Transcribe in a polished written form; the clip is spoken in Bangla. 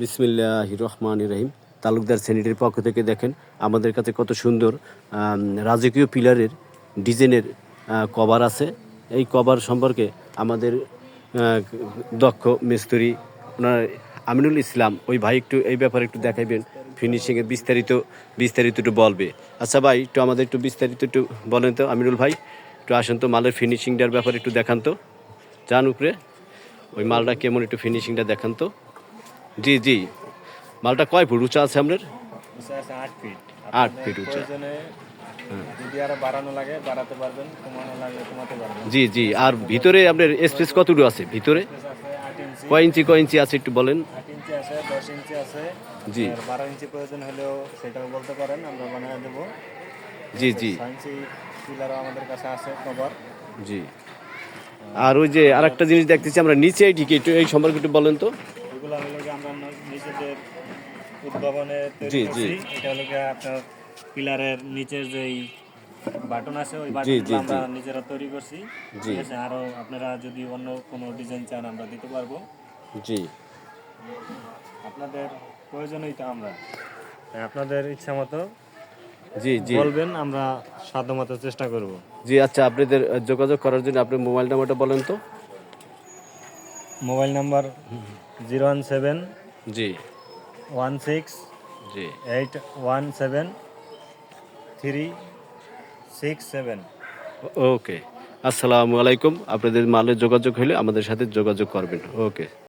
বিসমিল্লাহির রহমানির রহিম। তালুকদার স্যানিটারির পক্ষ থেকে দেখেন আমাদের কাছে কত সুন্দর রাজকীয় পিলারের ডিজাইনের কভার আছে। এই কভার সম্পর্কে আমাদের দক্ষ মিস্ত্রি ওনার আমিনুল ইসলাম ওই ভাই একটু এই ব্যাপারে একটু দেখাইবেন, ফিনিশিংয়ের বিস্তারিত একটু বলবে। আচ্ছা ভাই, একটু আমাদের একটু বিস্তারিত একটু বলেন তো আমিনুল ভাই, একটু আসেন তো, মালের ফিনিশিংটার ব্যাপারে একটু দেখান তো, যান উপরে ওই মালটা কেমন একটু ফিনিশিংটা দেখান তো। জি জি, মালটা কয় ফুট উঁচা আছে আপনার? উঁচা আছে 8 ফিট। 8 ফিট উঁচা। প্রয়োজনে যদি আরো বাড়ানো লাগে বাড়াতে পারবেন, কমানো লাগে কমাতে পারবেন। জি জি, আর ভিতরে আপনার স্পেস কতটুকু আছে ভিতরে? স্পেস আছে 8 ইঞ্চি। কয় ইঞ্চি আছে একটু বলেন। 8 ইঞ্চি আছে, 10 ইঞ্চি আছে। জি। আর 12 ইঞ্চি প্রয়োজন হলেও সেটাও বলতে পারেন, আমরা বানিয়ে দেবো। জি জি 6 ইঞ্চি পিলারও আমাদের কাছে আছে কভার। জি। আর ওই যে আরেকটা জিনিস দেখতেছি আমরা নিচে, এইটিকে একটু এই সম্পর্কে একটু বলেন তো। এগুলো হলো গিয়ে আমরা নিজেদের উদ্ভাবনে তৈরি জি জি করছি। এটা হলো গিয়ে আপনার পিলারের নিচের যেই বাটন আছে ওই জি বাটনগুলো জি আমরা জি নিজেরা তৈরি করছি। জি ঠিক আছে, আরও আপনারা যদি অন্য কোনো ডিজাইন চান আমরা দিতে পারবো। জি আপনাদের প্রয়োজনই তো আমরা, তাই আপনাদের ইচ্ছা মতো জি জি বলবেন, আমরা সাধ্যমতো চেষ্টা করব। জি। আচ্ছা, আপনাদের যোগাযোগ করার জন্য আপনার মোবাইল নাম্বারটা বলেন তো। মোবাইল নাম্বার 017 জি 16 জি 817 367। ওকে। আসসালামু আলাইকুম। আপনাদের মালের যোগাযোগ হলে আমাদের সাথে যোগাযোগ করবেন। ওকে।